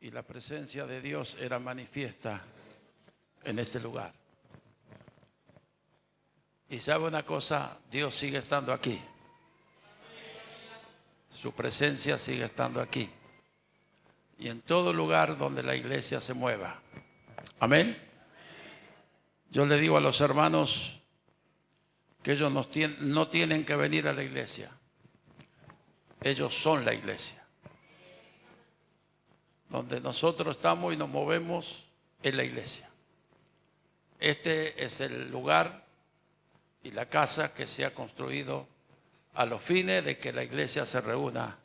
y la presencia de Dios era manifiesta en este lugar. Y sabe una cosa, Dios sigue estando aquí. Su presencia sigue estando aquí. Y en todo lugar donde la iglesia se mueva. Amén. Yo le digo a los hermanos que ellos no tienen que venir a la iglesia. Ellos son la iglesia. Donde nosotros estamos y nos movemos es la iglesia. Este es el lugar y la casa que se ha construido a los fines de que la iglesia se reúna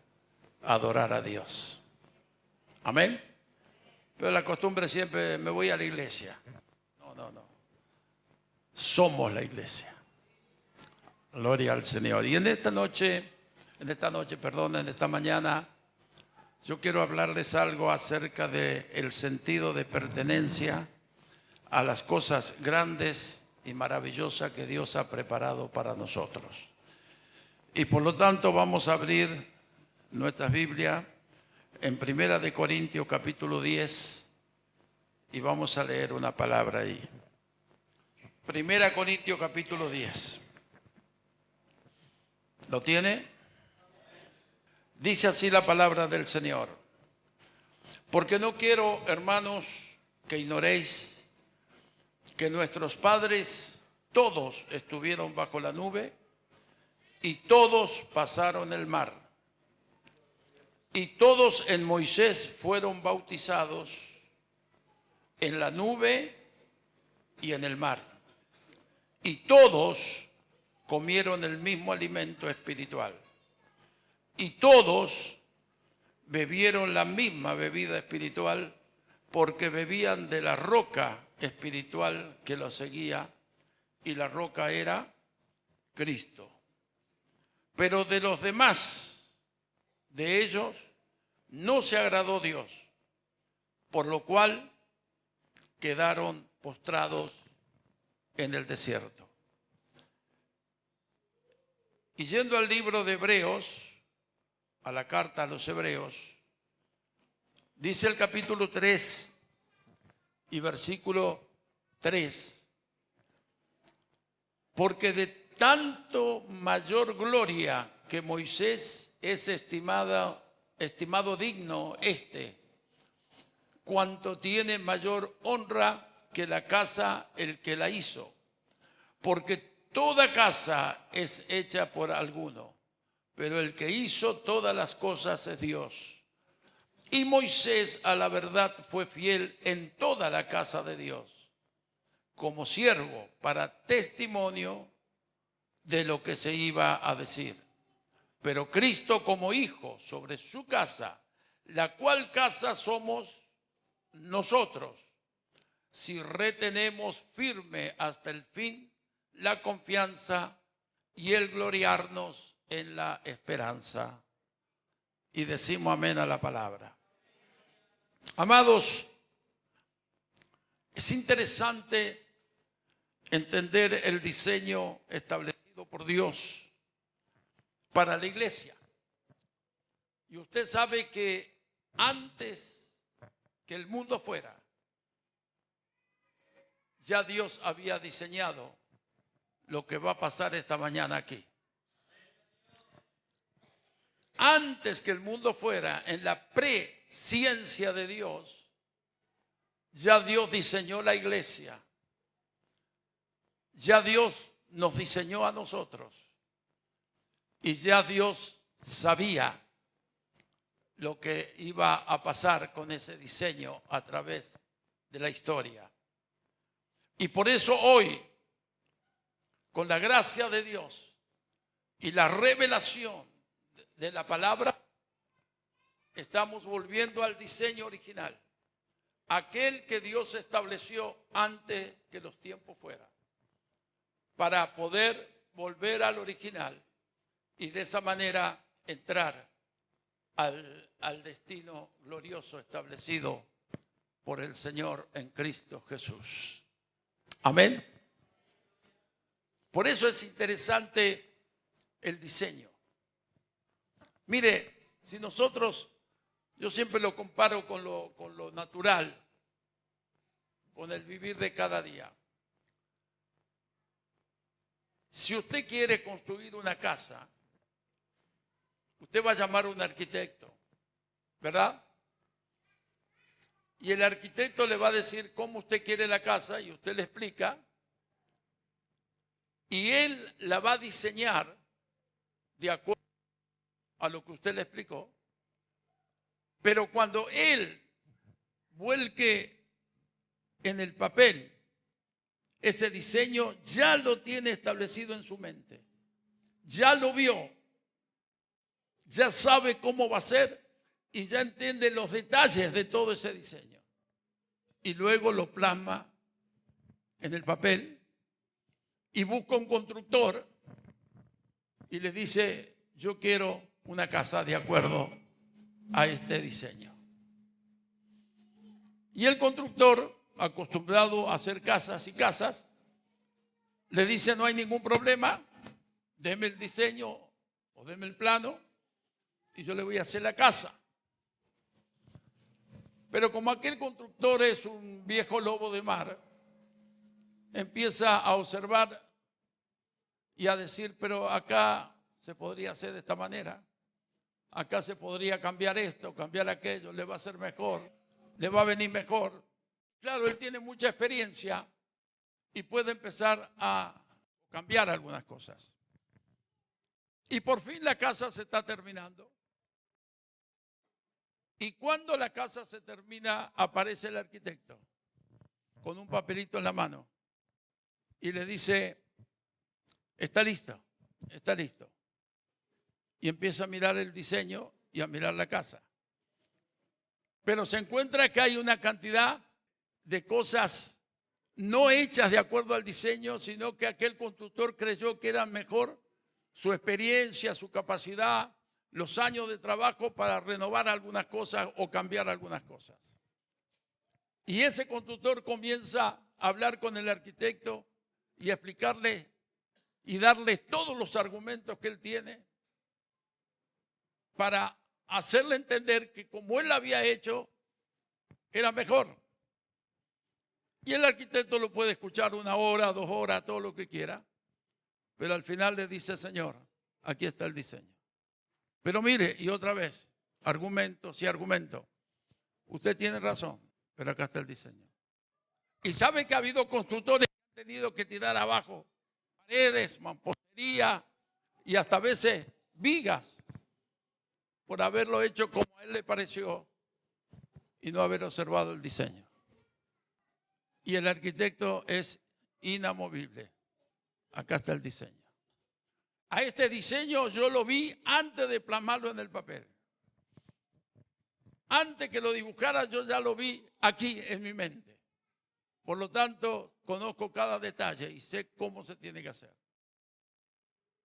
a adorar a Dios. Amén. Pero la costumbre siempre, me voy a la iglesia. No. Somos la iglesia. Gloria al Señor. Y en esta mañana, yo quiero hablarles algo acerca del sentido de pertenencia a las cosas grandes y maravillosas que Dios ha preparado para nosotros. Y por lo tanto vamos a abrir nuestra Biblia en 1 Corintios capítulo 10 y vamos a leer una palabra ahí. 1 Corintios capítulo 10. ¿Lo tiene? Dice así la palabra del Señor. Porque no quiero, hermanos, que ignoréis que nuestros padres todos estuvieron bajo la nube y todos pasaron el mar. Y todos en Moisés fueron bautizados en la nube y en el mar. Y todos comieron el mismo alimento espiritual. Y todos bebieron la misma bebida espiritual porque bebían de la roca espiritual que los seguía, y la roca era Cristo. Pero de los demás, de ellos, no se agradó Dios, por lo cual quedaron postrados en el desierto. Y yendo al libro de Hebreos, a la carta a los Hebreos, dice el capítulo 3 y versículo 3, porque de tanto mayor gloria que Moisés es estimado digno cuanto tiene mayor honra que la casa el que la hizo, porque toda casa es hecha por alguno, pero el que hizo todas las cosas es Dios. Y Moisés a la verdad fue fiel en toda la casa de Dios, como siervo para testimonio de lo que se iba a decir. Pero Cristo como hijo sobre su casa, la cual casa somos nosotros, si retenemos firme hasta el fin la confianza y el gloriarnos en la esperanza. Y decimos amén a la palabra. Amados, es interesante entender el diseño establecido por Dios para la iglesia. Y usted sabe que antes que el mundo fuera, ya Dios había diseñado lo que va a pasar esta mañana aquí. Antes que el mundo fuera, en la presciencia de Dios, ya Dios diseñó la iglesia. Ya Dios nos diseñó a nosotros. Y ya Dios sabía lo que iba a pasar con ese diseño a través de la historia. Y por eso hoy, con la gracia de Dios y la revelación de la palabra, estamos volviendo al diseño original, aquel que Dios estableció antes que los tiempos fueran, para poder volver al original y de esa manera entrar al destino glorioso establecido por el Señor en Cristo Jesús. Amén. Por eso es interesante el diseño. Mire, si nosotros Yo siempre lo comparo con lo natural, con el vivir de cada día. Si usted quiere construir una casa, usted va a llamar a un arquitecto, ¿verdad? Y el arquitecto le va a decir cómo usted quiere la casa y usted le explica. Y él la va a diseñar de acuerdo a lo que usted le explicó. Pero cuando él vuelque en el papel ese diseño, ya lo tiene establecido en su mente. Ya lo vio. Ya sabe cómo va a ser y ya entiende los detalles de todo ese diseño. Y luego lo plasma en el papel y busca un constructor y le dice, yo quiero una casa de acuerdo a este diseño. Y el constructor, acostumbrado a hacer casas y casas, le dice, no hay ningún problema, deme el diseño o deme el plano y yo le voy a hacer la casa. Pero como aquel constructor es un viejo lobo de mar, empieza a observar y a decir, pero acá se podría hacer de esta manera, acá se podría cambiar esto, cambiar aquello, le va a ser mejor, le va a venir mejor. Claro, él tiene mucha experiencia y puede empezar a cambiar algunas cosas. Y por fin la casa se está terminando. Y cuando la casa se termina, aparece el arquitecto con un papelito en la mano y le dice, está listo, está listo. Y empieza a mirar el diseño y a mirar la casa. Pero se encuentra que hay una cantidad de cosas no hechas de acuerdo al diseño, sino que aquel constructor creyó que era mejor su experiencia, su capacidad, los años de trabajo para renovar algunas cosas o cambiar algunas cosas. Y ese constructor comienza a hablar con el arquitecto y a explicarle y darle todos los argumentos que él tiene para hacerle entender que como él había hecho, era mejor. Y el arquitecto lo puede escuchar 1 hora, 2 horas, todo lo que quiera, pero al final le dice, Señor, aquí está el diseño. Pero mire, y otra vez, argumento, sí argumento. Usted tiene razón, pero acá está el diseño. Y sabe que ha habido constructores que han tenido que tirar abajo paredes, mampostería y hasta a veces vigas por haberlo hecho como a él le pareció y no haber observado el diseño. Y el arquitecto es inamovible. Acá está el diseño. A este diseño yo lo vi antes de plasmarlo en el papel. Antes que lo dibujara yo ya lo vi aquí en mi mente. Por lo tanto, conozco cada detalle y sé cómo se tiene que hacer.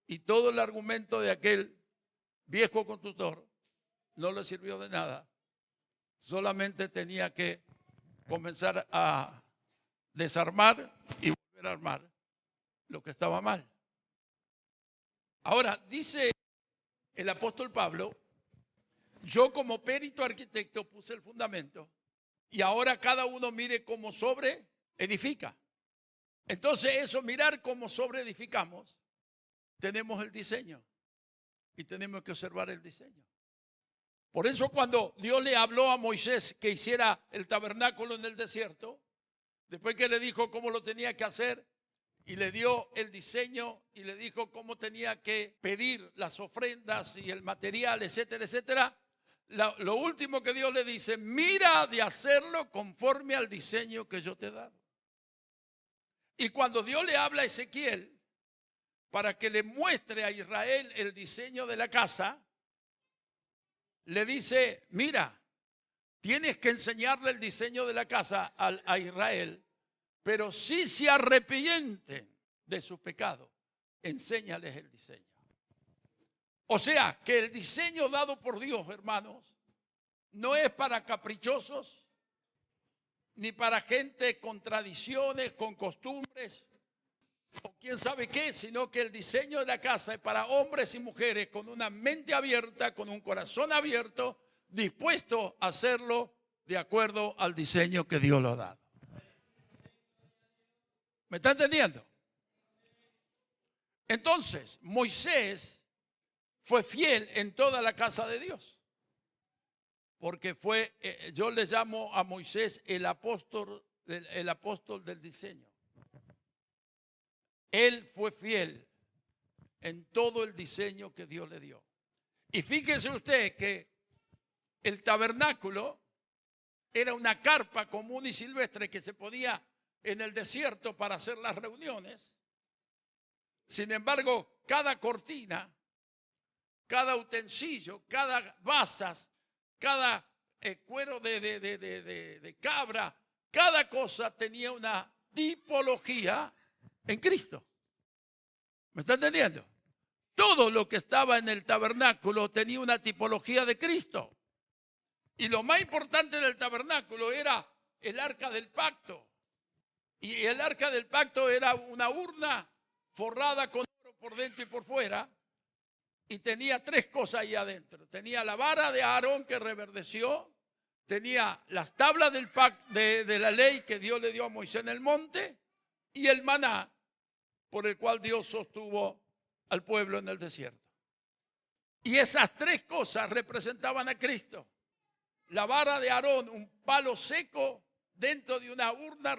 Y todo el argumento de aquel viejo constructor no le sirvió de nada. Solamente tenía que comenzar a desarmar y volver a armar lo que estaba mal. Ahora, dice el apóstol Pablo, yo como perito arquitecto puse el fundamento y ahora cada uno mire cómo sobre edifica. Entonces eso, mirar cómo sobre edificamos, tenemos el diseño y tenemos que observar el diseño. Por eso cuando Dios le habló a Moisés que hiciera el tabernáculo en el desierto, después que le dijo cómo lo tenía que hacer, y le dio el diseño y le dijo cómo tenía que pedir las ofrendas y el material, etcétera, etcétera. Lo último que Dios le dice, mira de hacerlo conforme al diseño que yo te he dado. Y cuando Dios le habla a Ezequiel para que le muestre a Israel el diseño de la casa, le dice, mira, tienes que enseñarle el diseño de la casa a Israel. Pero si se arrepienten de sus pecados, enséñales el diseño. O sea, que el diseño dado por Dios, hermanos, no es para caprichosos, ni para gente con tradiciones, con costumbres, o quién sabe qué, sino que el diseño de la casa es para hombres y mujeres con una mente abierta, con un corazón abierto, dispuesto a hacerlo de acuerdo al diseño que Dios lo ha dado. ¿Me está entendiendo? Entonces, Moisés fue fiel en toda la casa de Dios. Porque yo le llamo a Moisés el apóstol del diseño. Él fue fiel en todo el diseño que Dios le dio. Y fíjese usted que el tabernáculo era una carpa común y silvestre que se ponía en el desierto para hacer las reuniones. Sin embargo, cada cortina, cada utensilio, cada basas, cada cuero de cabra, cada cosa tenía una tipología en Cristo. ¿Me está entendiendo? Todo lo que estaba en el tabernáculo tenía una tipología de Cristo. Y lo más importante del tabernáculo era el arca del pacto. Y el arca del pacto era una urna forrada con oro por dentro y por fuera. Y tenía tres cosas ahí adentro. Tenía la vara de Aarón que reverdeció. Tenía las tablas del de la ley que Dios le dio a Moisés en el monte. Y el maná por el cual Dios sostuvo al pueblo en el desierto. Y esas tres cosas representaban a Cristo. La vara de Aarón, un palo seco dentro de una urna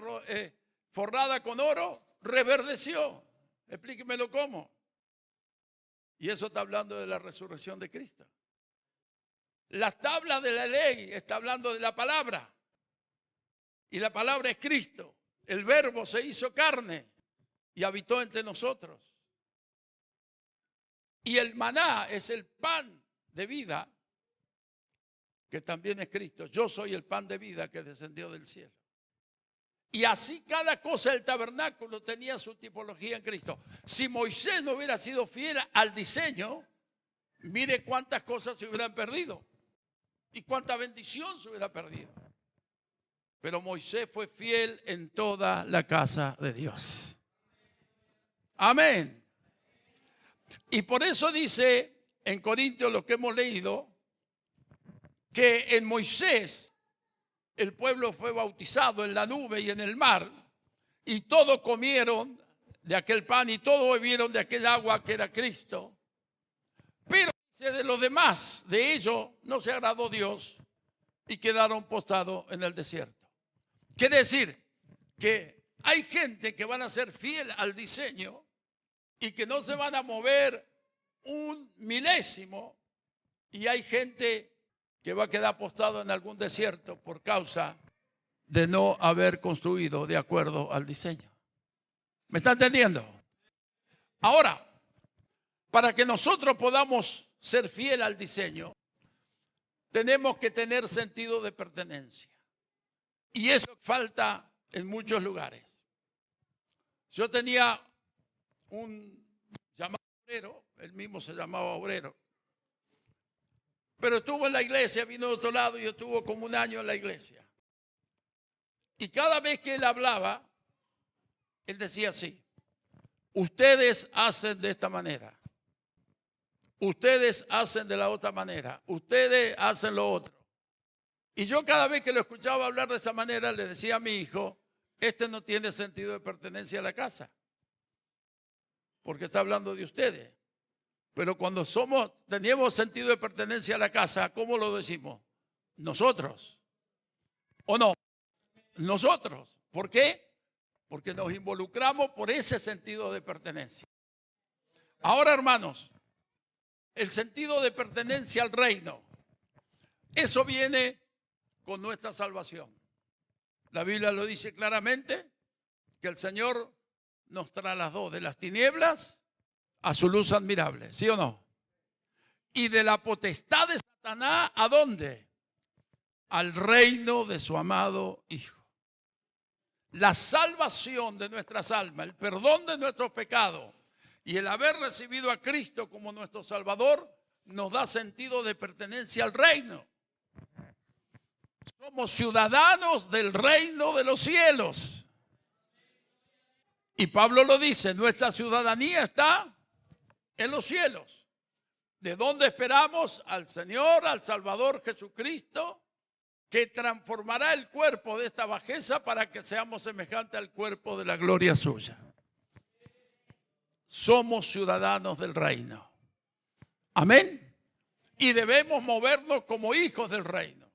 forrada con oro, reverdeció. Explíquemelo cómo. Y eso está hablando de la resurrección de Cristo. Las tablas de la ley está hablando de la palabra. Y la palabra es Cristo. El verbo se hizo carne y habitó entre nosotros. Y el maná es el pan de vida, que también es Cristo. Yo soy el pan de vida que descendió del cielo. Y así cada cosa del tabernáculo tenía su tipología en Cristo. Si Moisés no hubiera sido fiel al diseño, mire cuántas cosas se hubieran perdido y cuánta bendición se hubiera perdido. Pero Moisés fue fiel en toda la casa de Dios. Amén. Y por eso dice en Corintios lo que hemos leído, que en Moisés el pueblo fue bautizado en la nube y en el mar, y todos comieron de aquel pan y todos bebieron de aquel agua que era Cristo. Pero de los demás, de ellos no se agradó Dios y quedaron postrados en el desierto. Quiere decir que hay gente que van a ser fiel al diseño y que no se van a mover un milésimo, y hay gente que va a quedar postrado en algún desierto por causa de no haber construido de acuerdo al diseño. ¿Me está entendiendo? Ahora, para que nosotros podamos ser fiel al diseño, tenemos que tener sentido de pertenencia. Y eso falta en muchos lugares. Yo tenía un llamado obrero, él mismo se llamaba obrero, pero estuvo en la iglesia, vino de otro lado y estuvo como un año en la iglesia. Y cada vez que él hablaba, él decía así: ustedes hacen de esta manera, ustedes hacen de la otra manera, ustedes hacen lo otro. Y yo cada vez que lo escuchaba hablar de esa manera, le decía a mi hijo: este no tiene sentido de pertenencia a la casa, porque está hablando de ustedes. Pero cuando teníamos sentido de pertenencia a la casa, ¿cómo lo decimos? Nosotros. ¿O no? Nosotros. ¿Por qué? Porque nos involucramos por ese sentido de pertenencia. Ahora, hermanos, el sentido de pertenencia al reino, eso viene con nuestra salvación. La Biblia lo dice claramente, que el Señor nos trasladó de las tinieblas a su luz admirable, ¿sí o no? Y de la potestad de Satanás, ¿a dónde? Al reino de su amado Hijo. La salvación de nuestras almas, el perdón de nuestros pecados y el haber recibido a Cristo como nuestro Salvador nos da sentido de pertenencia al reino. Somos ciudadanos del reino de los cielos. Y Pablo lo dice, nuestra ciudadanía está en los cielos. ¿De dónde esperamos? Al Señor, al Salvador Jesucristo, que transformará el cuerpo de esta bajeza para que seamos semejantes al cuerpo de la gloria suya. Somos ciudadanos del reino. Amén. Y debemos movernos como hijos del reino,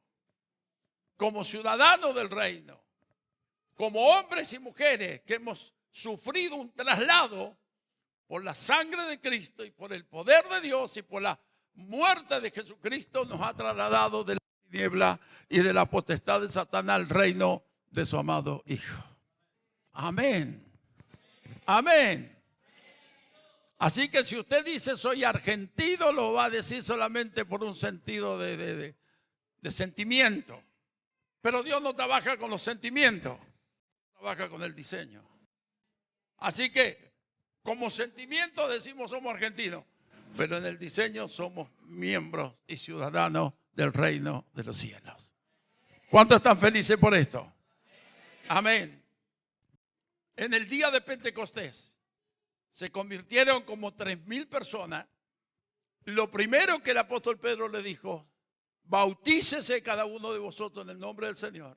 como ciudadanos del reino, como hombres y mujeres que hemos sufrido un traslado por la sangre de Cristo y por el poder de Dios y por la muerte de Jesucristo. Nos ha trasladado de la tiniebla y de la potestad de Satanás al reino de su amado Hijo. Amén. Amén. Así que si usted dice soy argentino, lo va a decir solamente por un sentido de sentimiento. Pero Dios no trabaja con los sentimientos, trabaja con el diseño. Así que como sentimiento decimos somos argentinos, pero en el diseño somos miembros y ciudadanos del reino de los cielos. ¿Cuántos están felices por esto? Amén. En el día de Pentecostés se convirtieron como 3,000 personas. Lo primero que el apóstol Pedro le dijo: bautícese cada uno de vosotros en el nombre del Señor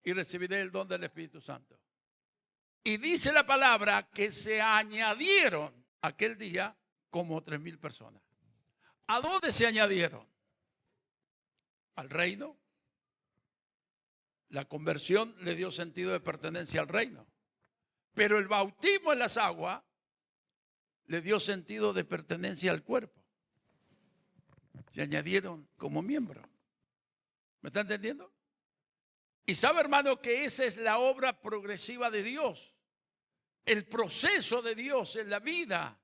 y recibiré el don del Espíritu Santo. Y dice la palabra que se añadieron aquel día como 3,000 personas. ¿A dónde se añadieron? Al reino. La conversión le dio sentido de pertenencia al reino. Pero el bautismo en las aguas le dio sentido de pertenencia al cuerpo. Se añadieron como miembros. ¿Me está entendiendo? Y sabe, hermano, que esa es la obra progresiva de Dios. El proceso de Dios en la vida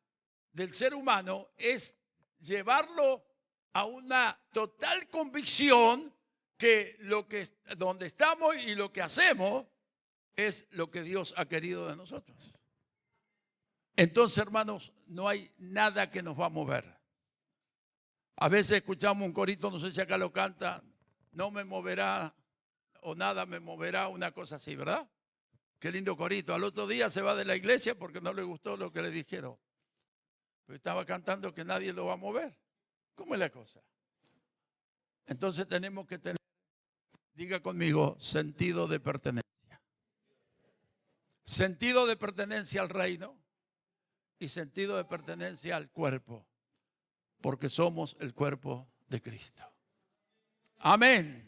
del ser humano es llevarlo a una total convicción que donde estamos y lo que hacemos es lo que Dios ha querido de nosotros. Entonces, hermanos, no hay nada que nos va a mover. A veces escuchamos un corito, no sé si acá lo canta: no me moverá o nada me moverá, una cosa así, ¿verdad? Qué lindo corito. Al otro día se va de la iglesia porque no le gustó lo que le dijeron. Pero estaba cantando que nadie lo va a mover. ¿Cómo es la cosa? Entonces tenemos que tener, diga conmigo, sentido de pertenencia. Sentido de pertenencia al reino y sentido de pertenencia al cuerpo, porque somos el cuerpo de Cristo. Amén.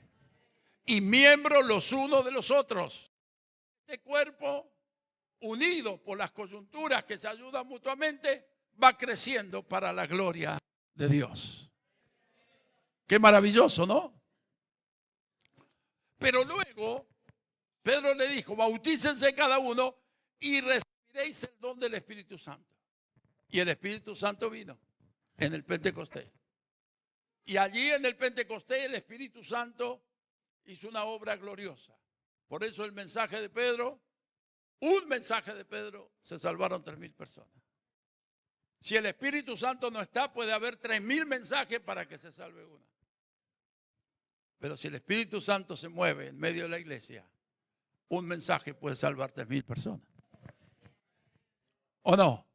Y miembros los unos de los otros. Este cuerpo, unido por las coyunturas que se ayudan mutuamente, va creciendo para la gloria de Dios. Qué maravilloso, ¿no? Pero luego Pedro le dijo: bautícense cada uno y recibiréis el don del Espíritu Santo. Y el Espíritu Santo vino en el Pentecostés. Y allí en el Pentecostés el Espíritu Santo hizo una obra gloriosa. Por eso el mensaje de Pedro, un mensaje de Pedro, se salvaron 3,000 personas. Si el Espíritu Santo no está, puede haber 3,000 mensajes para que se salve una. Pero si el Espíritu Santo se mueve en medio de la iglesia, un mensaje puede salvar 3,000 personas. ¿O no?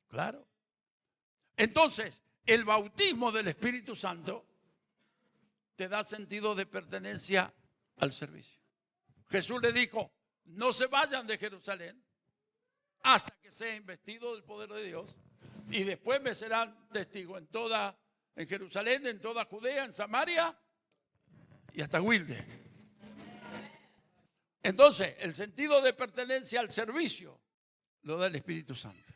Claro. Entonces, el bautismo del Espíritu Santo te da sentido de pertenencia al servicio. Jesús le dijo: no se vayan de Jerusalén hasta que sea investido del poder de Dios, y después me serán testigos en Jerusalén, en toda Judea, en Samaria y hasta Wilde. Entonces, el sentido de pertenencia al servicio lo da el Espíritu Santo.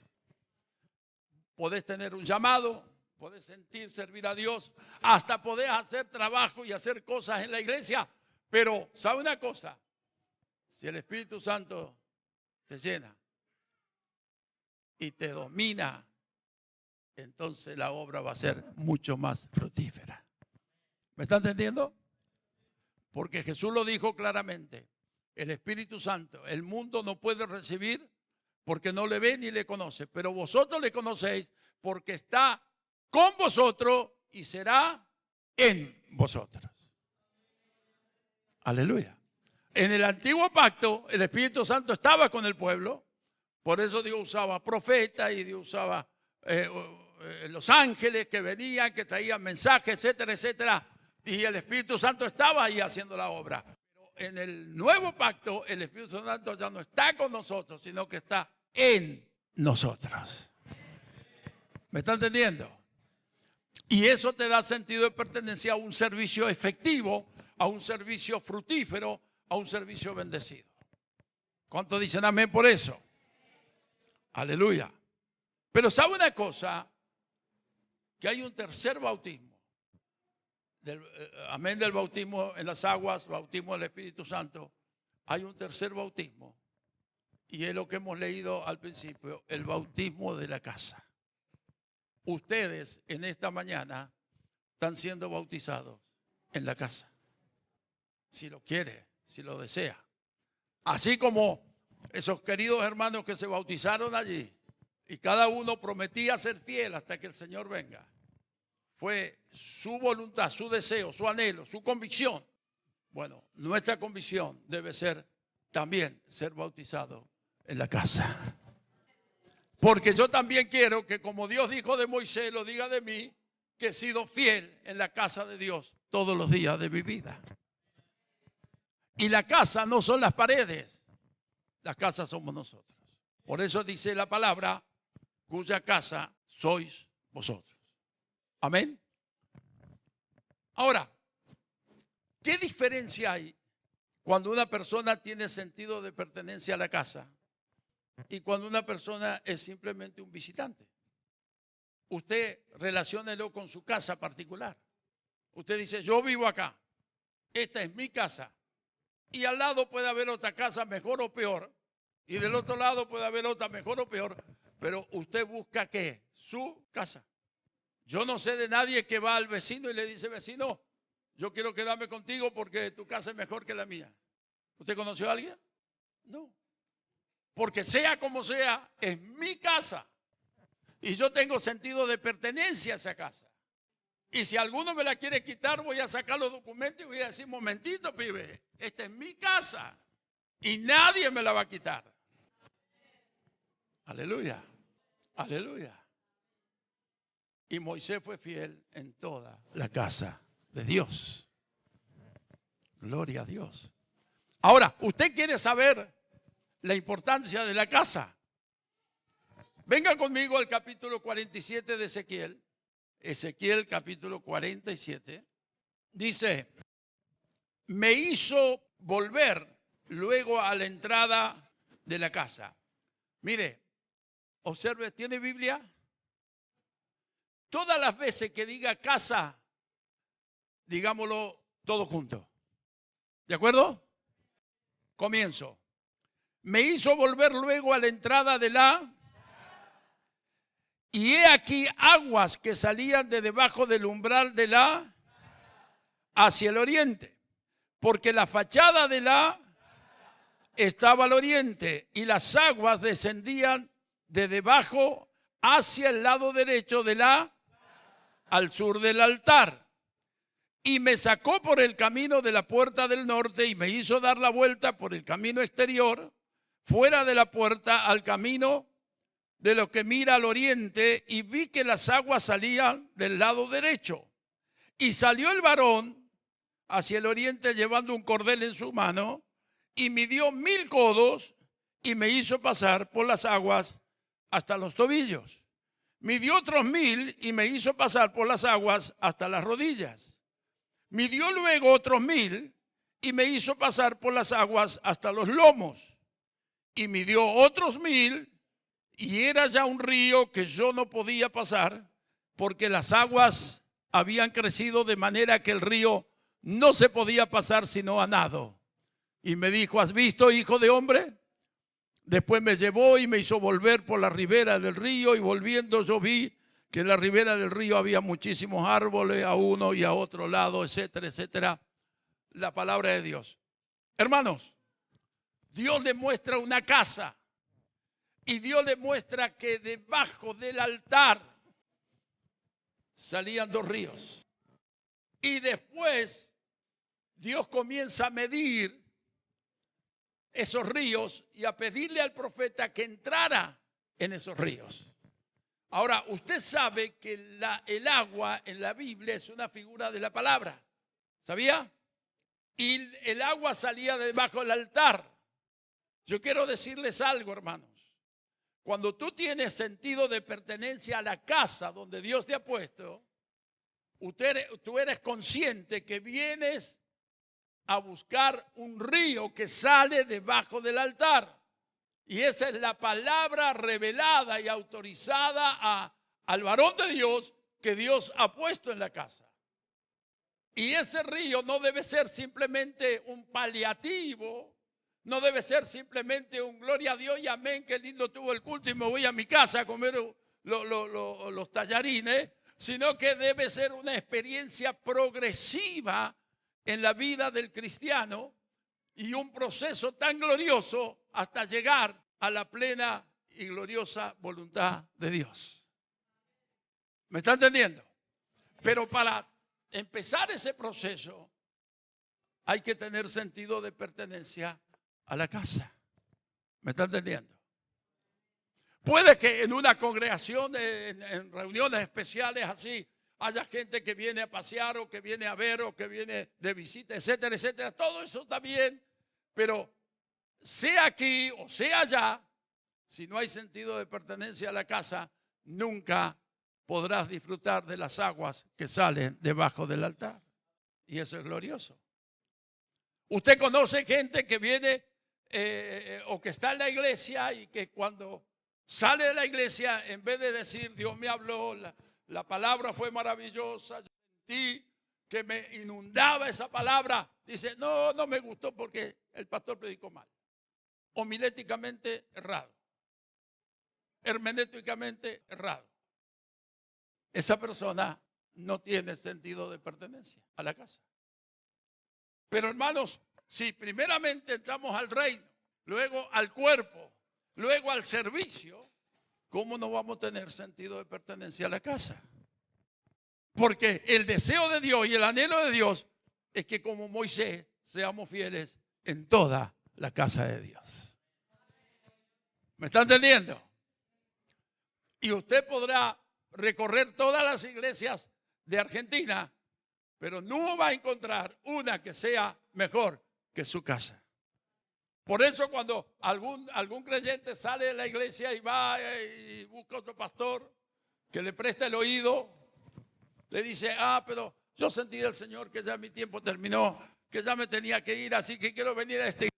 Podés tener un llamado, podés sentir servir a Dios, hasta podés hacer trabajo y hacer cosas en la iglesia. Pero, ¿sabe una cosa? Si el Espíritu Santo te llena y te domina, entonces la obra va a ser mucho más fructífera. ¿Me está entendiendo? Porque Jesús lo dijo claramente: el Espíritu Santo, el mundo no puede recibir porque no le ve ni le conoce, pero vosotros le conocéis porque está con vosotros y será en vosotros. Aleluya. En el antiguo pacto el Espíritu Santo estaba con el pueblo, por eso Dios usaba profetas y Dios usaba los ángeles que venían, que traían mensajes, etcétera, etcétera. Y el Espíritu Santo estaba ahí haciendo la obra. Pero en el nuevo pacto, el Espíritu Santo ya no está con nosotros, sino que está en nosotros. ¿Me está entendiendo? Y eso te da sentido de pertenencia a un servicio efectivo, a un servicio fructífero, a un servicio bendecido. ¿Cuántos dicen amén por eso? Aleluya. Pero ¿sabe una cosa? Que hay un tercer bautismo. Amén del bautismo en las aguas, bautismo del Espíritu Santo. Hay un tercer bautismo. Y es lo que hemos leído al principio, el bautismo de la casa. Ustedes en esta mañana están siendo bautizados en la casa. Si lo quiere, si lo desea. Así como esos queridos hermanos que se bautizaron allí y cada uno prometía ser fiel hasta que el Señor venga. Fue su voluntad, su deseo, su anhelo, su convicción. Bueno, nuestra convicción debe ser también ser bautizado en la casa. Porque yo también quiero que como Dios dijo de Moisés, lo diga de mí, que he sido fiel en la casa de Dios todos los días de mi vida. Y la casa no son las paredes, la casa somos nosotros. Por eso dice la palabra, cuya casa sois vosotros. Amén. Ahora, ¿qué diferencia hay cuando una persona tiene sentido de pertenencia a la casa y cuando una persona es simplemente un visitante? Usted relaciónelo con su casa particular. Usted dice, yo vivo acá, esta es mi casa. Y al lado puede haber otra casa mejor o peor. Y del otro lado puede haber otra mejor o peor. Pero usted busca ¿qué? Su casa. Yo no sé de nadie que va al vecino y le dice, vecino, yo quiero quedarme contigo porque tu casa es mejor que la mía. ¿Usted conoció a alguien? No. Porque sea como sea, es mi casa. Y yo tengo sentido de pertenencia a esa casa. Y si alguno me la quiere quitar, voy a sacar los documentos y voy a decir, momentito, pibe, esta es mi casa. Y nadie me la va a quitar. Aleluya. Aleluya. Y Moisés fue fiel en toda la casa de Dios. Gloria a Dios. Ahora, ¿usted quiere saber la importancia de la casa? Venga conmigo al capítulo 47 de Ezequiel. Ezequiel capítulo 47. Dice, me hizo volver luego a la entrada de la casa. Mire, observe, ¿tiene Biblia? Todas las veces que diga casa, digámoslo todo junto. ¿De acuerdo? Comienzo. Me hizo volver luego a la entrada de la... Y he aquí aguas que salían de debajo del umbral de la... hacia el oriente. Porque la fachada de la... estaba al oriente y las aguas descendían de debajo hacia el lado derecho de la... al sur del altar. Y me sacó por el camino de la puerta del norte y me hizo dar la vuelta por el camino exterior, fuera de la puerta al camino de lo que mira al oriente, y vi que las aguas salían del lado derecho. Y salió el varón hacia el oriente llevando un cordel en su mano y midió 1000 codos y me hizo pasar por las aguas hasta los tobillos. Midió otros 1000 y me hizo pasar por las aguas hasta las rodillas. Midió luego otros 1000 y me hizo pasar por las aguas hasta los lomos. Y midió otros 1000 y era ya un río que yo no podía pasar porque las aguas habían crecido de manera que el río no se podía pasar sino a nado. Y me dijo, ¿has visto, hijo de hombre? Después me llevó y me hizo volver por la ribera del río, y volviendo yo vi que en la ribera del río había muchísimos árboles a uno y a otro lado, etcétera, etcétera. La palabra de Dios. Hermanos, Dios le muestra una casa y Dios le muestra que debajo del altar salían 2 ríos. Y después Dios comienza a medir esos ríos y a pedirle al profeta que entrara en esos ríos. Ahora, usted sabe que el agua en la Biblia es una figura de la palabra. ¿Sabía? Y el agua salía debajo del altar. Yo quiero decirles algo, hermanos. Cuando tú tienes sentido de pertenencia a la casa donde Dios te ha puesto, tú eres consciente que vienes a buscar un río que sale debajo del altar. Y esa es la palabra revelada y autorizada al varón de Dios que Dios ha puesto en la casa. Y ese río no debe ser simplemente un paliativo, no debe ser simplemente un gloria a Dios y amén, qué lindo tuvo el culto y me voy a mi casa a comer los tallarines, sino que debe ser una experiencia progresiva en la vida del cristiano y un proceso tan glorioso hasta llegar a la plena y gloriosa voluntad de Dios. ¿Me está entendiendo? Pero para empezar ese proceso hay que tener sentido de pertenencia a la casa. ¿Me está entendiendo? Puede que en una congregación, en reuniones especiales así, haya gente que viene a pasear o que viene a ver o que viene de visita, etcétera, etcétera. Todo eso está bien, pero sea aquí o sea allá, si no hay sentido de pertenencia a la casa, nunca podrás disfrutar de las aguas que salen debajo del altar. Y eso es glorioso. Usted conoce gente que viene o que está en la iglesia y que cuando sale de la iglesia, en vez de decir Dios me habló, la palabra fue maravillosa, yo sentí que me inundaba esa palabra, dice no me gustó porque el pastor predicó mal, homiléticamente errado, hermenéuticamente errado. Esa persona no tiene sentido de pertenencia a la casa. Pero hermanos, si primeramente entramos al reino, luego al cuerpo, luego al servicio, ¿cómo no vamos a tener sentido de pertenencia a la casa? Porque el deseo de Dios y el anhelo de Dios es que como Moisés seamos fieles en toda la casa de Dios. ¿Me está entendiendo? Y usted podrá recorrer todas las iglesias de Argentina, pero no va a encontrar una que sea mejor que su casa. Por eso cuando algún creyente sale de la iglesia y va y busca otro pastor que le preste el oído, le dice, pero yo sentí del Señor que ya mi tiempo terminó, que ya me tenía que ir, así que quiero venir a esta iglesia.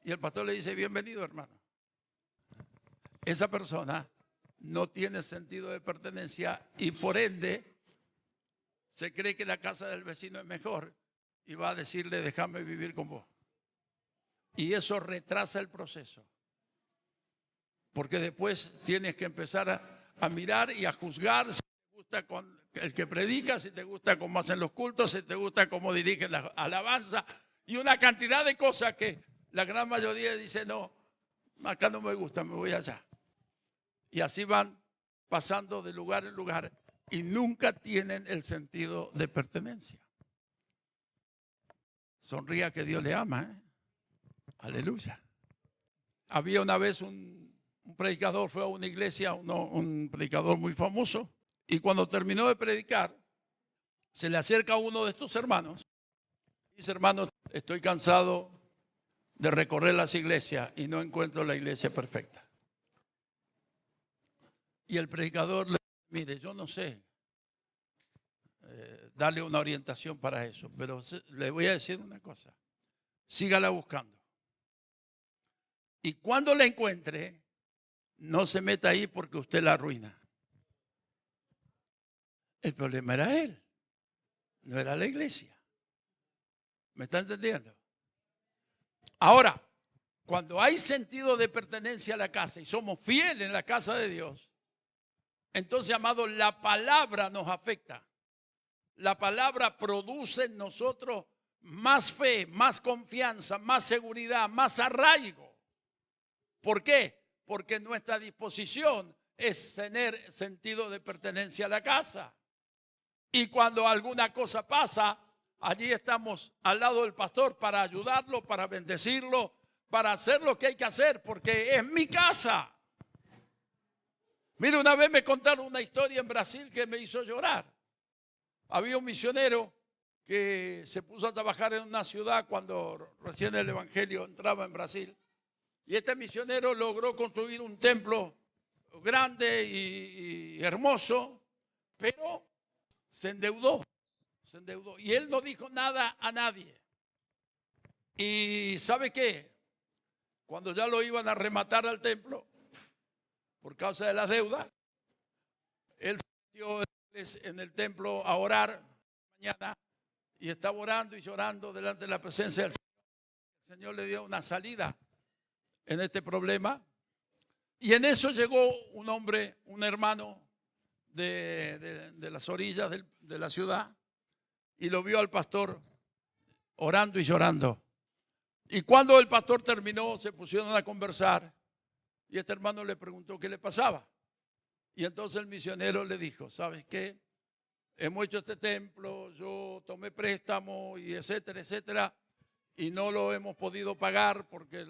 Y el pastor le dice, bienvenido hermano. Esa persona no tiene sentido de pertenencia y por ende se cree que la casa del vecino es mejor y va a decirle, déjame vivir con vos. Y eso retrasa el proceso. Porque después tienes que empezar a mirar y a juzgar si te gusta con el que predica, si te gusta cómo hacen los cultos, si te gusta cómo dirigen la alabanza y una cantidad de cosas que la gran mayoría dice, no, acá no me gusta, me voy allá. Y así van pasando de lugar en lugar y nunca tienen el sentido de pertenencia. Sonría que Dios le ama, ¿eh? Aleluya. Había una vez un predicador, fue a una iglesia, un predicador muy famoso, y cuando terminó de predicar, se le acerca a uno de estos hermanos y dice, hermano, estoy cansado de recorrer las iglesias y no encuentro la iglesia perfecta. Y el predicador le dice, mire, yo no sé darle una orientación para eso, pero le voy a decir una cosa, sígala buscando. Y cuando la encuentre, no se meta ahí porque usted la arruina. El problema era él, no era la iglesia. ¿Me está entendiendo? Ahora, cuando hay sentido de pertenencia a la casa y somos fieles en la casa de Dios, entonces, amados, la palabra nos afecta. La palabra produce en nosotros más fe, más confianza, más seguridad, más arraigo. ¿Por qué? Porque nuestra disposición es tener sentido de pertenencia a la casa. Y cuando alguna cosa pasa, allí estamos al lado del pastor para ayudarlo, para bendecirlo, para hacer lo que hay que hacer, porque es mi casa. Mire, una vez me contaron una historia en Brasil que me hizo llorar. Había un misionero que se puso a trabajar en una ciudad cuando recién el evangelio entraba en Brasil. Y este misionero logró construir un templo grande y hermoso, pero se endeudó. Y él no dijo nada a nadie. ¿Y sabe qué? Cuando ya lo iban a rematar al templo, por causa de las deudas, él se metió en el templo a orar mañana y estaba orando y llorando delante de la presencia del Señor. El Señor le dio una salida en este problema. Y en eso llegó un hombre, un hermano de las orillas de la ciudad, y lo vio al pastor orando y llorando. Y cuando el pastor terminó, se pusieron a conversar y este hermano le preguntó qué le pasaba. Y entonces el misionero le dijo, ¿sabes qué? Hemos hecho este templo, yo tomé préstamo y etcétera, etcétera, y no lo hemos podido pagar porque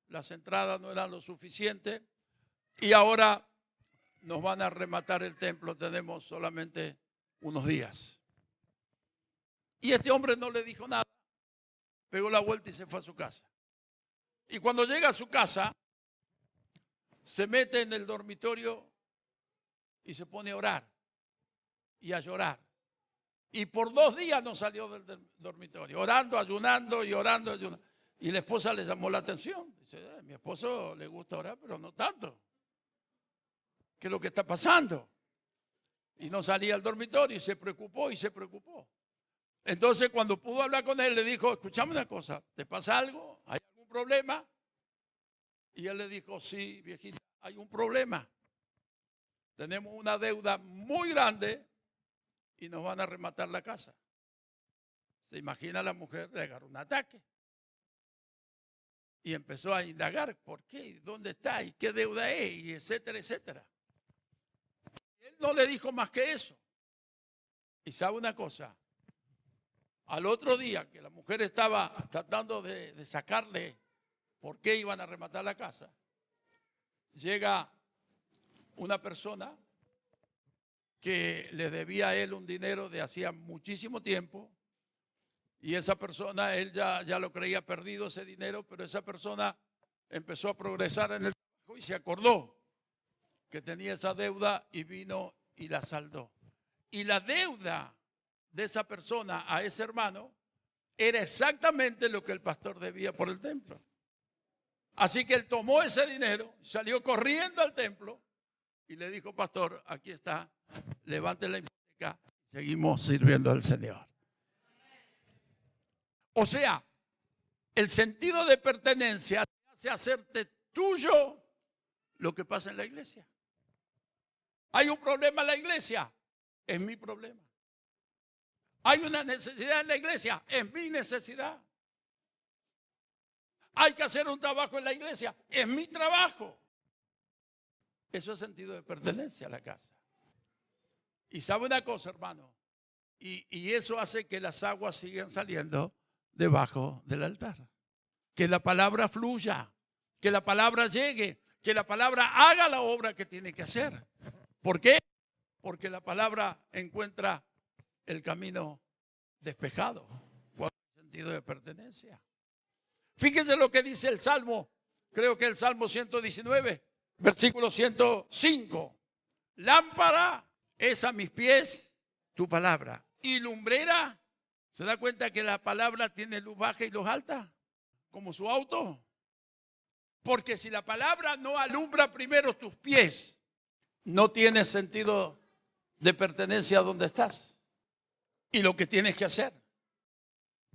las entradas no eran lo suficiente. Y ahora nos van a rematar el templo, tenemos solamente unos días. Y este hombre no le dijo nada, pegó la vuelta y se fue a su casa. Y cuando llega a su casa, se mete en el dormitorio y se pone a orar y a llorar. Y por 2 días no salió del dormitorio, orando, ayunando y orando, ayunando. Y la esposa le llamó la atención. Dice, mi esposo le gusta orar, pero no tanto. ¿Qué es lo que está pasando? Y no salía al dormitorio y se preocupó y se preocupó. Entonces cuando pudo hablar con él, le dijo, escúchame una cosa, ¿te pasa algo? ¿Hay algún problema? Y él le dijo, sí, viejita, hay un problema. Tenemos una deuda muy grande y nos van a rematar la casa. Se imagina la mujer, le agarró un ataque. Y empezó a indagar, ¿por qué? ¿Dónde está? ¿Y qué deuda es? Y etcétera, etcétera. Él no le dijo más que eso. Y sabe una cosa, al otro día que la mujer estaba tratando de sacarle por qué iban a rematar la casa, llega una persona que le debía a él un dinero de hacía muchísimo tiempo. Y esa persona, él ya lo creía perdido ese dinero, pero esa persona empezó a progresar en el trabajo y se acordó que tenía esa deuda y vino y la saldó. Y la deuda de esa persona a ese hermano era exactamente lo que el pastor debía por el templo. Así que él tomó ese dinero, salió corriendo al templo y le dijo, pastor, aquí está, levante la hipoteca, seguimos sirviendo al Señor. O sea, el sentido de pertenencia te hace hacerte tuyo lo que pasa en la iglesia. Hay un problema en la iglesia, es mi problema. Hay una necesidad en la iglesia, es mi necesidad. Hay que hacer un trabajo en la iglesia, es mi trabajo. Eso es sentido de pertenencia a la casa. Y sabe una cosa, hermano, y eso hace que las aguas sigan saliendo debajo del altar. Que la palabra fluya, que la palabra llegue, que la palabra haga la obra que tiene que hacer. ¿Por qué? Porque la palabra encuentra el camino despejado. ¿Cuál es el sentido de pertenencia? Fíjense lo que dice el Salmo, creo que el Salmo 119, versículo 105. Lámpara es a mis pies tu palabra y lumbrera. ¿Se da cuenta que la palabra tiene luz baja y luz alta? Como su auto. Porque si la palabra no alumbra primero tus pies, no tienes sentido de pertenencia a donde estás y lo que tienes que hacer.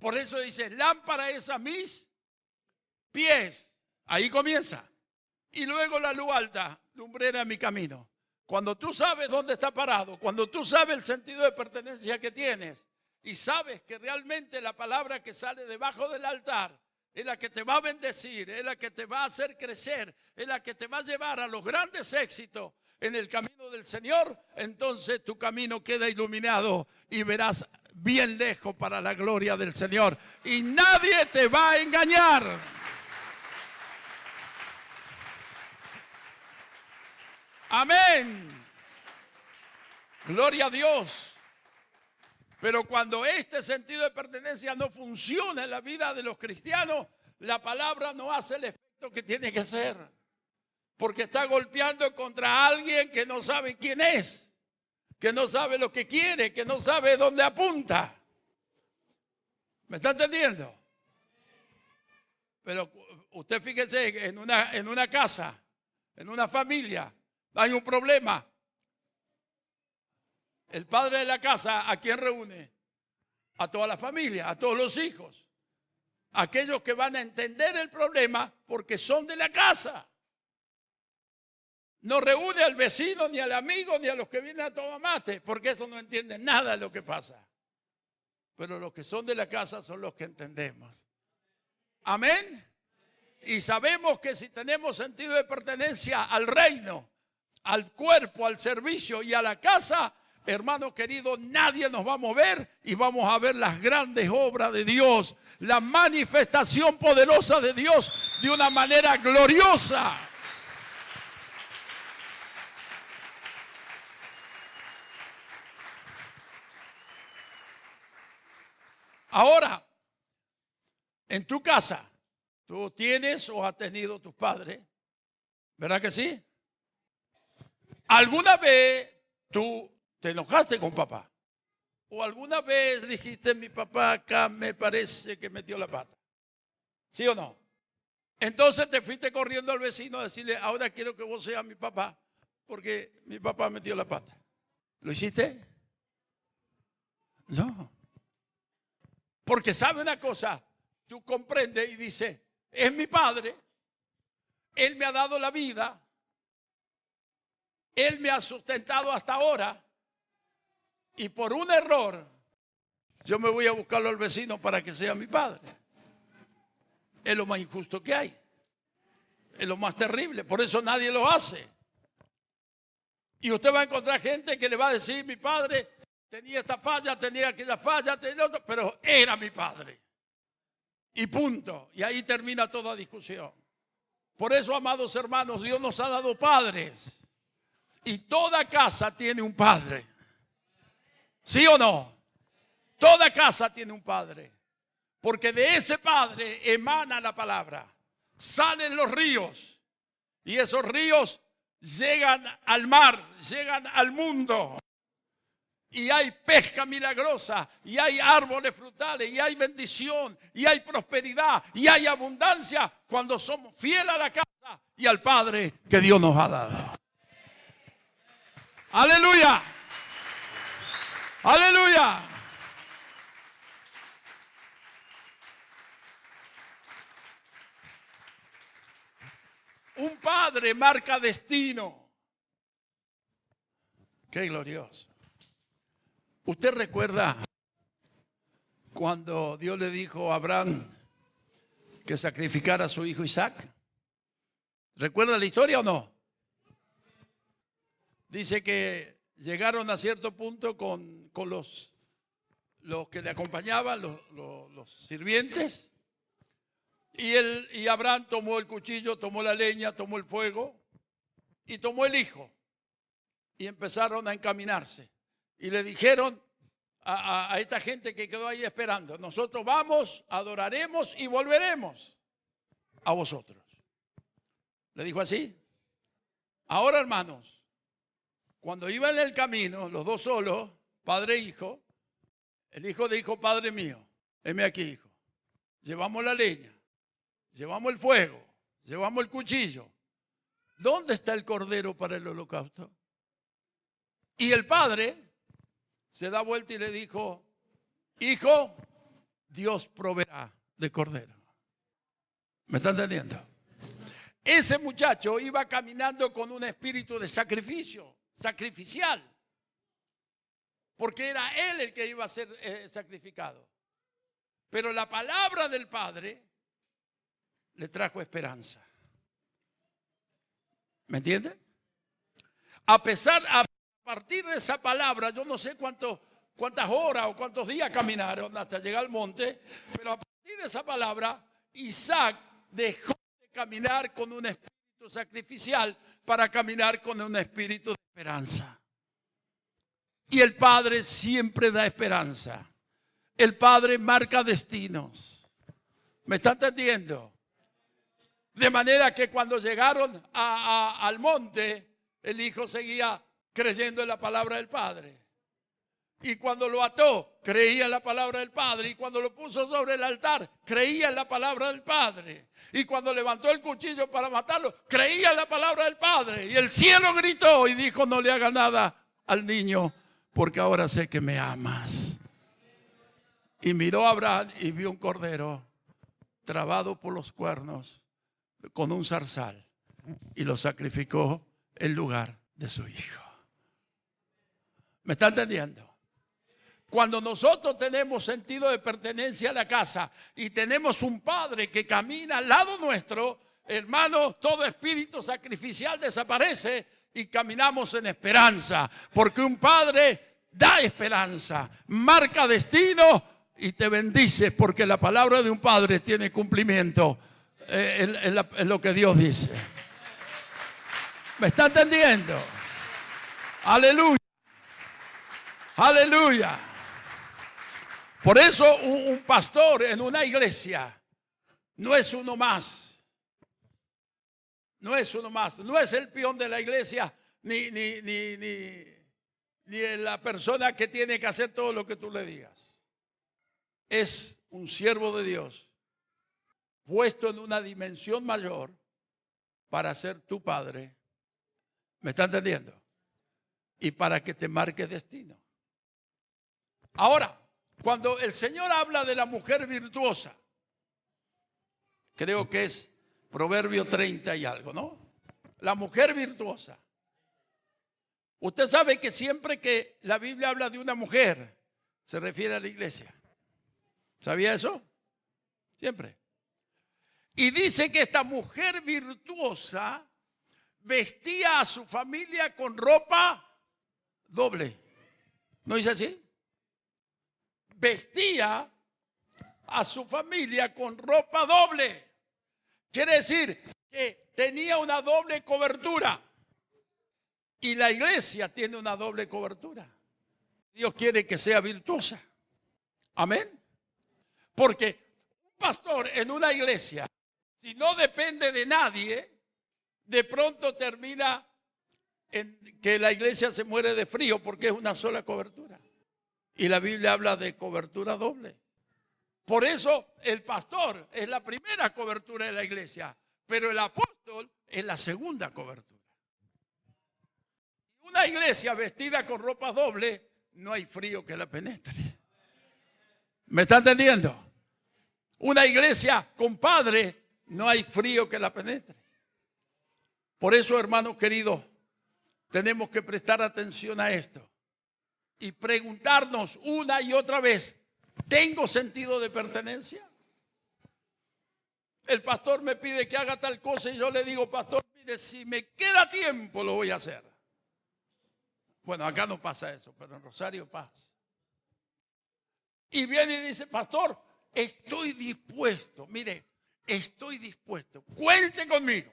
Por eso dice, lámpara es a mis pies. Ahí comienza. Y luego la luz alta, lumbrera mi camino. Cuando tú sabes dónde está parado, cuando tú sabes el sentido de pertenencia que tienes y sabes que realmente la palabra que sale debajo del altar es la que te va a bendecir, es la que te va a hacer crecer, es la que te va a llevar a los grandes éxitos en el camino del Señor, entonces tu camino queda iluminado y verás bien lejos para la gloria del Señor. Y nadie te va a engañar. Amén. Gloria a Dios. Pero cuando este sentido de pertenencia no funciona en la vida de los cristianos, la palabra no hace el efecto que tiene que hacer. Porque está golpeando contra alguien que no sabe quién es, que no sabe lo que quiere, que no sabe dónde apunta. ¿Me está entendiendo? Pero usted fíjese, en una casa, en una familia, hay un problema. El padre de la casa, ¿a quién reúne? A toda la familia, a todos los hijos. Aquellos que van a entender el problema porque son de la casa. No reúne al vecino, ni al amigo, ni a los que vienen a tomar mate, porque eso no entienden nada de lo que pasa. Pero los que son de la casa son los que entendemos. Amén. Y sabemos que si tenemos sentido de pertenencia al reino, al cuerpo, al servicio y a la casa, hermano querido, nadie nos va a mover y vamos a ver las grandes obras de Dios, la manifestación poderosa de Dios de una manera gloriosa. Ahora, en tu casa, tú tienes o has tenido tus padres, ¿verdad que sí? ¿Alguna vez tú te enojaste con papá? ¿O alguna vez dijiste, mi papá acá me parece que metió la pata? ¿Sí o no? Entonces te fuiste corriendo al vecino a decirle, ahora quiero que vos seas mi papá, porque mi papá metió la pata. ¿Lo hiciste? No. Porque sabe una cosa, tú comprendes y dices, es mi padre, él me ha dado la vida, él me ha sustentado hasta ahora, y por un error, yo me voy a buscarlo al vecino para que sea mi padre. Es lo más injusto que hay, es lo más terrible, por eso nadie lo hace. Y usted va a encontrar gente que le va a decir, mi padre tenía esta falla, tenía aquella falla, tenía otra, pero era mi padre. Y punto. Y ahí termina toda discusión. Por eso, amados hermanos, Dios nos ha dado padres. Y toda casa tiene un padre. ¿Sí o no? Toda casa tiene un padre. Porque de ese padre emana la palabra. Salen los ríos. Y esos ríos llegan al mar, llegan al mundo. Y hay pesca milagrosa, y hay árboles frutales, y hay bendición, y hay prosperidad, y hay abundancia cuando somos fieles a la casa y al Padre que Dios nos ha dado. Aleluya. Aleluya. Un padre marca destino. Qué glorioso. ¿Usted recuerda cuando Dios le dijo a Abraham que sacrificara a su hijo Isaac? ¿Recuerda la historia o no? Dice que llegaron a cierto punto con los que le acompañaban, los sirvientes, y Abraham tomó el cuchillo, tomó la leña, tomó el fuego y tomó el hijo y empezaron a encaminarse. Y le dijeron a esta gente que quedó ahí esperando, nosotros vamos, adoraremos y volveremos a vosotros. Le dijo así. Ahora, hermanos, cuando iban en el camino, los dos solos, padre e hijo, el hijo dijo, Padre mío, heme aquí, hijo. Llevamos la leña, llevamos el fuego, llevamos el cuchillo. ¿Dónde está el cordero para el holocausto? Y el padre se da vuelta y le dijo, hijo, Dios proveerá de cordero. ¿Me están entendiendo? Ese muchacho iba caminando con un espíritu de sacrificio, sacrificial. Porque era él el que iba a ser sacrificado. Pero la palabra del Padre le trajo esperanza. ¿Me entienden? A partir de esa palabra, yo no sé cuántas horas o cuántos días caminaron hasta llegar al monte, pero a partir de esa palabra, Isaac dejó de caminar con un espíritu espíritu sacrificial para caminar con un espíritu de esperanza. Y el Padre siempre da esperanza. El Padre marca destinos. ¿Me está entendiendo? De manera que cuando llegaron al monte, el Hijo seguía creyendo en la palabra del Padre. Y cuando lo ató, creía en la palabra del Padre. Y cuando lo puso sobre el altar, creía en la palabra del Padre. Y cuando levantó el cuchillo para matarlo, creía en la palabra del Padre. Y el cielo gritó y dijo: no le haga nada al niño, porque ahora sé que me amas. Y miró a Abraham y vio un cordero trabado por los cuernos con un zarzal, y lo sacrificó en lugar de su hijo. ¿Me está entendiendo? Cuando nosotros tenemos sentido de pertenencia a la casa y tenemos un Padre que camina al lado nuestro, hermano, todo espíritu sacrificial desaparece y caminamos en esperanza, porque un Padre da esperanza, marca destino y te bendice, porque la palabra de un Padre tiene cumplimiento en lo que Dios dice. ¿Me está entendiendo? Aleluya. Aleluya. Por eso un pastor en una iglesia no es uno más. No es uno más. No es el peón de la iglesia ni la persona que tiene que hacer todo lo que tú le digas. Es un siervo de Dios puesto en una dimensión mayor para ser tu padre. ¿Me está entendiendo? Y para que te marque destino. Ahora, cuando el Señor habla de la mujer virtuosa, creo que es Proverbio 30 y algo, ¿no? La mujer virtuosa. Usted sabe que siempre que la Biblia habla de una mujer, se refiere a la iglesia. ¿Sabía eso? Siempre. Y dice que esta mujer virtuosa vestía a su familia con ropa doble. ¿No dice así? Vestía a su familia con ropa doble. Quiere decir que tenía una doble cobertura. Y la iglesia tiene una doble cobertura. Dios quiere que sea virtuosa. Amén. Porque un pastor en una iglesia, si no depende de nadie, de pronto termina en que la iglesia se muere de frío porque es una sola cobertura. Y la Biblia habla de cobertura doble. Por eso el pastor es la primera cobertura de la iglesia, pero el apóstol es la segunda cobertura. Una iglesia vestida con ropa doble, no hay frío que la penetre. ¿Me está entendiendo? Una iglesia con padre, no hay frío que la penetre. Por eso, hermanos queridos, tenemos que prestar atención a esto y preguntarnos una y otra vez: ¿tengo sentido de pertenencia? El pastor me pide que haga tal cosa y yo le digo: pastor, mire, si me queda tiempo lo voy a hacer. Bueno, acá no pasa eso, pero en Rosario pasa. Y viene y dice: pastor, estoy dispuesto, mire, estoy dispuesto, cuente conmigo.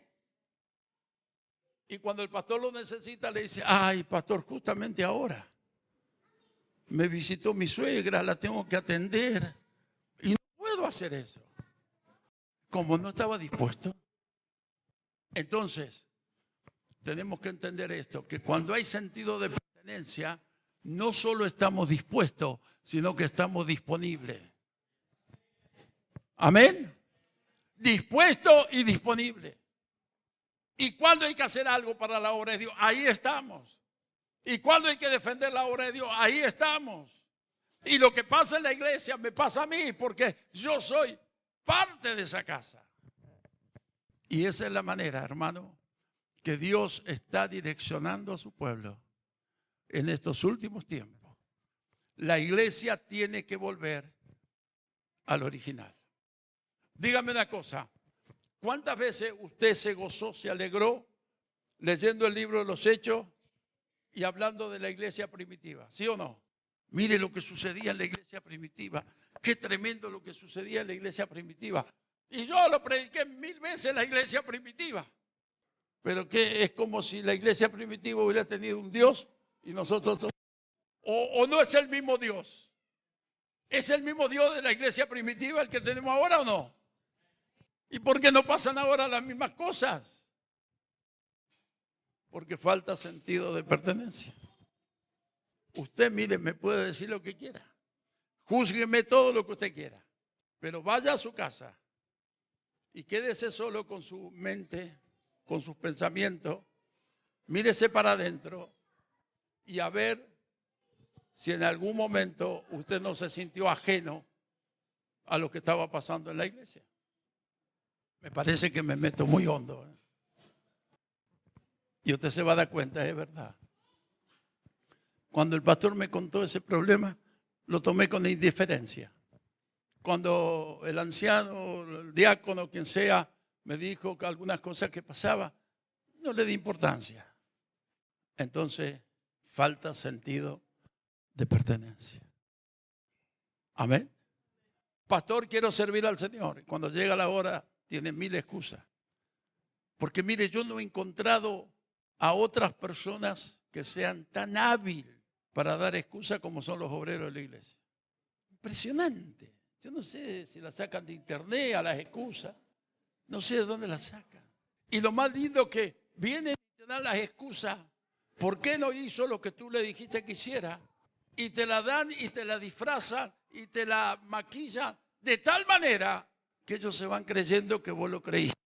Y cuando el pastor lo necesita, le dice: ay, pastor, justamente ahora me visitó mi suegra, la tengo que atender y no puedo hacer eso. Como no estaba dispuesto. Entonces, tenemos que entender esto, que cuando hay sentido de pertenencia, no solo estamos dispuestos, sino que estamos disponibles. Amén. Dispuesto y disponible. Y cuando hay que hacer algo para la obra de Dios, ahí estamos. Y cuando hay que defender la obra de Dios, ahí estamos. Y lo que pasa en la iglesia me pasa a mí, porque yo soy parte de esa casa. Y esa es la manera, hermano, que Dios está direccionando a su pueblo en estos últimos tiempos. La iglesia tiene que volver al original. Dígame una cosa: ¿cuántas veces usted se gozó, se alegró leyendo el libro de los Hechos y hablando de la iglesia primitiva? ¿Sí o no? Mire lo que sucedía en la iglesia primitiva. Qué tremendo lo que sucedía en la iglesia primitiva. Y yo lo prediqué 1000 veces en la iglesia primitiva. Pero que es como si la iglesia primitiva hubiera tenido un Dios y nosotros... O no es el mismo Dios. ¿Es el mismo Dios de la iglesia primitiva el que tenemos ahora o no? ¿Y por qué no pasan ahora las mismas cosas? Porque falta sentido de pertenencia. Usted, mire, me puede decir lo que quiera. Júzgueme todo lo que usted quiera. Pero vaya a su casa y quédese solo con su mente, con sus pensamientos. Mírese para adentro y a ver si en algún momento usted no se sintió ajeno a lo que estaba pasando en la iglesia. Me parece que me meto muy hondo. Y usted se va a dar cuenta, es verdad. Cuando el pastor me contó ese problema, lo tomé con indiferencia. Cuando el anciano, el diácono, quien sea, me dijo que algunas cosas que pasaba, no le di importancia. Entonces, falta sentido de pertenencia. Amén. Pastor, quiero servir al Señor. Cuando llega la hora, tiene mil excusas. Porque mire, yo no he encontrado a otras personas que sean tan hábiles para dar excusas como son los obreros de la iglesia. Impresionante. Yo no sé si las sacan de internet a las excusas. No sé de dónde las sacan. Y lo más lindo que vienen y te dan las excusas. ¿Por qué no hizo lo que tú le dijiste que hiciera? Y te la dan y te la disfrazan y te la maquillan de tal manera que ellos se van creyendo que vos lo creíste.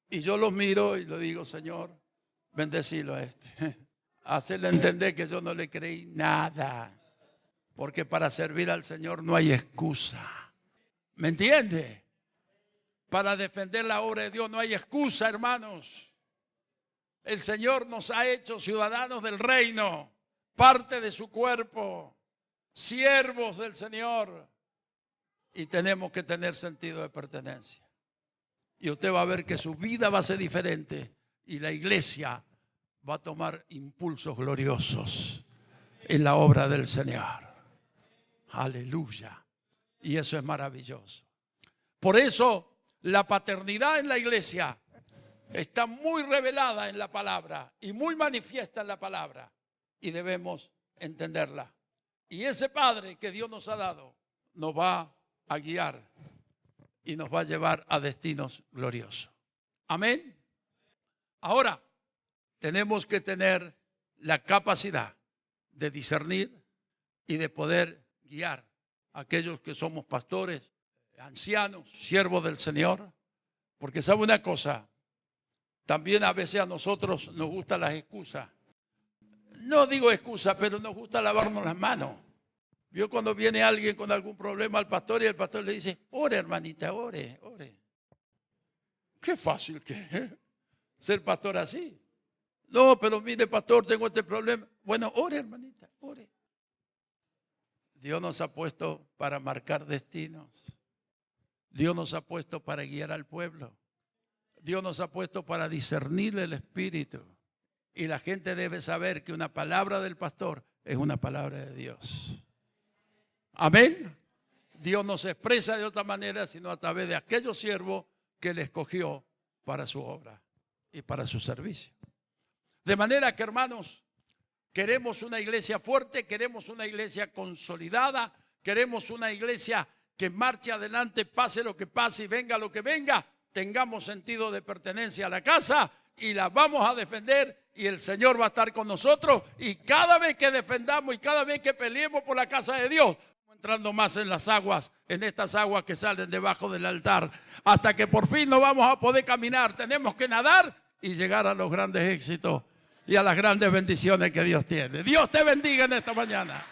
Y yo los miro y le digo, Señor, bendecilo a este. Hacerle entender que yo no le creí nada. Porque para servir al Señor no hay excusa. ¿Me entiende? Para defender la obra de Dios no hay excusa, hermanos. El Señor nos ha hecho ciudadanos del reino, parte de su cuerpo, siervos del Señor. Y tenemos que tener sentido de pertenencia. Y usted va a ver que su vida va a ser diferente y la iglesia va a tomar impulsos gloriosos en la obra del Señor. Aleluya. Y eso es maravilloso. Por eso la paternidad en la iglesia está muy revelada en la palabra y muy manifiesta en la palabra. Y debemos entenderla. Y ese Padre que Dios nos ha dado nos va a guiar y nos va a llevar a destinos gloriosos. Amén. Ahora, tenemos que tener la capacidad de discernir y de poder guiar a aquellos que somos pastores, ancianos, siervos del Señor. Porque sabe una cosa, también a veces a nosotros nos gustan las excusas. No digo excusas, pero nos gusta lavarnos las manos. Vio cuando viene alguien con algún problema al pastor y el pastor le dice, ore hermanita, ore, ore. Qué fácil que es ser pastor así. No, pero mire pastor, tengo este problema. Bueno, ore hermanita, ore. Dios nos ha puesto para marcar destinos. Dios nos ha puesto para guiar al pueblo. Dios nos ha puesto para discernir el espíritu. Y la gente debe saber que una palabra del pastor es una palabra de Dios. Amén. Dios no se expresa de otra manera sino a través de aquellos siervos que Él escogió para su obra y para su servicio. De manera que, hermanos, queremos una iglesia fuerte, queremos una iglesia consolidada, queremos una iglesia que marche adelante, pase lo que pase y venga lo que venga, tengamos sentido de pertenencia a la casa y la vamos a defender y el Señor va a estar con nosotros y cada vez que defendamos y cada vez que peleemos por la casa de Dios, entrando más en las aguas, en estas aguas que salen debajo del altar, hasta que por fin no vamos a poder caminar, tenemos que nadar y llegar a los grandes éxitos y a las grandes bendiciones que Dios tiene. Dios te bendiga en esta mañana.